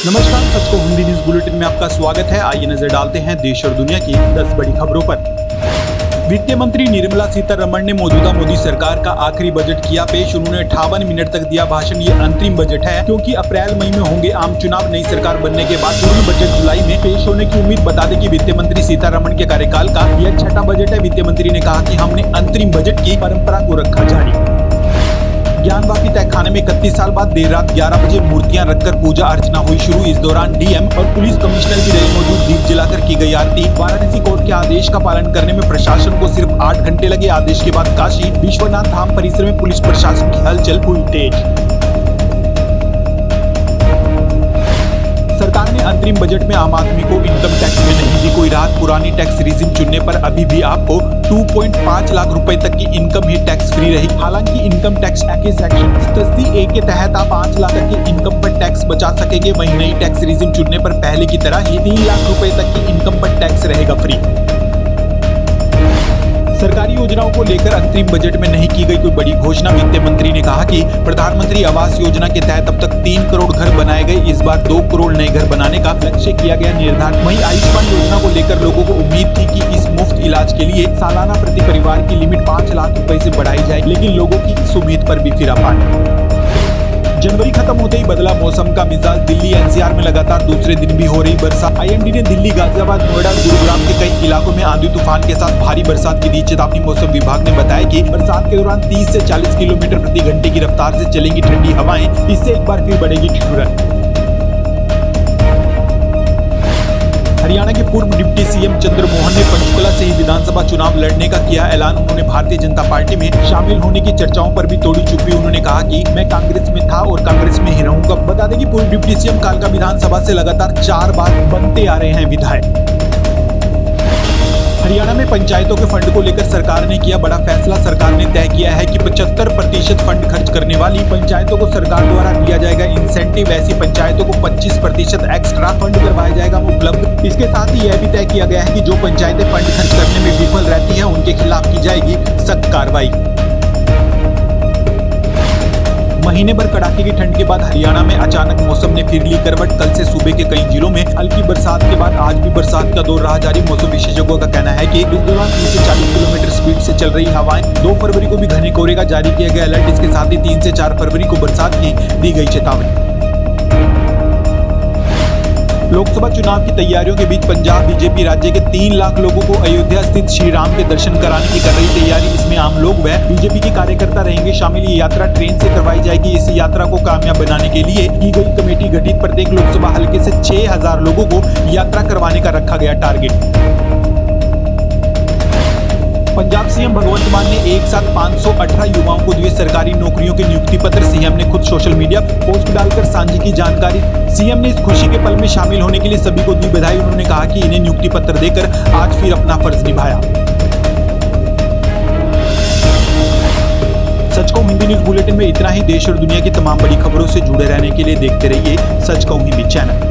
नमस्कार, सच को Hindi news bulletin में आपका स्वागत है। आइए नजर डालते हैं देश और दुनिया की 10 बड़ी खबरों पर। वित्त मंत्री निर्मला सीतारमण ने मौजूदा मोदी सरकार का आखिरी बजट किया पेश। उन्होंने 58 मिनट तक दिया भाषण। ये अंतरिम बजट है क्योंकि अप्रैल मई में होंगे आम चुनाव। नई सरकार बनने के बाद पूर्ण बजट जुलाई में पेश होने की उम्मीद। बता दें कि वित्त मंत्री सीतारमण के कार्यकाल का यह छठा बजट है। वित्त मंत्री ने कहा कि हमने अंतरिम बजट की परंपरा को रखा जारी। ज्ञानवापी तहखाने में 31 साल बाद देर रात 11 बजे मूर्तियां रखकर पूजा अर्चना हुई शुरू। इस दौरान डीएम और पुलिस कमिश्नर भी रहे मौजूद। दीप जलाकर की गई आरती। वाराणसी कोर्ट के आदेश का पालन करने में प्रशासन को सिर्फ 8 घंटे लगे। आदेश के बाद काशी विश्वनाथ धाम परिसर में पुलिस प्रशासन की हलचल हुई तेज। सरकार ने अंतरिम बजट में आम आदमी को इनकम टैक्स में नहीं दी कोई राहत। पुरानी टैक्स रिजिम चुनने पर अभी भी आपको 2.5 लाख रुपए तक की इनकम ही टैक्स फ्री रही। हालांकि इनकम टैक्स एक्ट के सेक्शन 87A के तहत आप 5 लाख तक की इनकम पर टैक्स बचा सकेंगे। वहीं नई टैक्स रिजिम चुनने पर पहले की तरह ही 3 लाख रुपए तक की इनकम पर टैक्स रहेगा फ्री। सरकारी योजनाओं को लेकर अंतरिम बजट में नहीं की गई कोई बड़ी घोषणा। वित्त मंत्री ने कहा कि प्रधानमंत्री आवास योजना के तहत अब तक 3 करोड़ घर बनाए गए। इस बार 2 करोड़ नए घर बनाने का लक्ष्य किया गया निर्धारित। वहीं आयुष्मान योजना को लेकर लोगों को उम्मीद थी कि इस मुफ्त इलाज के लिए सालाना प्रति परिवार की लिमिट 5 लाख रुपए से बढ़ाई जाए, लेकिन लोगों की इस उम्मीद पर भी फिरा पानी। जनवरी खत्म होते ही बदला मौसम का मिजाज। दिल्ली एनसीआर में लगातार दूसरे दिन भी हो रही बरसात। आईएमडी ने दिल्ली, गाजियाबाद, नोएडा, गुरुग्राम के कई इलाकों में आंधी तूफान के साथ भारी बरसात की दी चेतावनी। मौसम विभाग ने बताया कि बरसात के दौरान 30 से 40 किलोमीटर प्रति घंटे की रफ्तार से चलेंगी ठंडी हवाएं। इससे एक बार फिर बढ़ेगी ठिठुरन। हरियाणा के पूर्व डिप्टी सीएम चंद्रमोहन ने पंचकुला से ही विधानसभा चुनाव लड़ने का किया ऐलान। उन्होंने भारतीय जनता पार्टी में शामिल होने की चर्चाओं पर भी तोड़ी चुप्पी। उन्होंने कहा कि मैं कांग्रेस में था और कांग्रेस में ही रहूंगा। बता दें कि पूर्व डिप्टी सीएम कालका विधानसभा से लगातार 4 बार बनते आ रहे हैं विधायक। हरियाणा में पंचायतों के फंड को लेकर सरकार ने किया बड़ा फैसला। सरकार ने तय किया है कि 75% फंड खर्च करने वाली पंचायतों को सरकार द्वारा दिया जाएगा इंसेंटिव। ऐसी पंचायतों को 25% एक्स्ट्रा फंड करवाया जाएगा उपलब्ध। इसके साथ ही यह भी तय किया गया है कि जो पंचायतें फंड खर्च करने में विफल रहती हैं उनके खिलाफ की जाएगी सख्त कार्रवाई। महीने भर कड़ाके की ठंड के बाद हरियाणा में अचानक मौसम ने फिर ली करवट। कल से सूबे के कई जिलों में हल्की बरसात के बाद आज भी बरसात का दौर रहा जारी। मौसम विशेषज्ञों का कहना है कि इस दौरान 30 से 40 किलोमीटर स्पीड से चल रही हवाएं। 2 फरवरी को भी घने कोहरे का जारी किया गया अलर्ट। इसके साथ ही 3 से 4 फरवरी को बरसात की दी गई चेतावनी। लोकसभा चुनाव की तैयारियों के बीच पंजाब बीजेपी राज्य के 3 लाख लोगों को अयोध्या स्थित श्री राम के दर्शन कराने की कर रही तैयारी। इसमें आम लोग व बीजेपी के कार्यकर्ता रहेंगे शामिल। ये यात्रा ट्रेन से करवाई जाएगी। इस यात्रा को कामयाब बनाने के लिए की गई कमेटी गठित। प्रत्येक लोकसभा हल्के से 6000 लोगों को यात्रा करवाने का रखा गया टारगेट। पंजाब सीएम भगवंत मान ने एक साथ 518 युवाओं को दिए सरकारी नौकरियों के नियुक्ति पत्र। सीएम ने खुद सोशल मीडिया पोस्ट डालकर साझी की जानकारी। सीएम ने इस खुशी के पल में शामिल होने के लिए सभी को दी बधाई। उन्होंने कहा कि इन्हें नियुक्ति पत्र देकर आज फिर अपना फर्ज निभाया। सच कहूं हिंदी न्यूज बुलेटिन में इतना ही। देश और दुनिया की तमाम बड़ी खबरों से जुड़े रहने के लिए देखते रहिए सच कहूं हिंदी चैनल।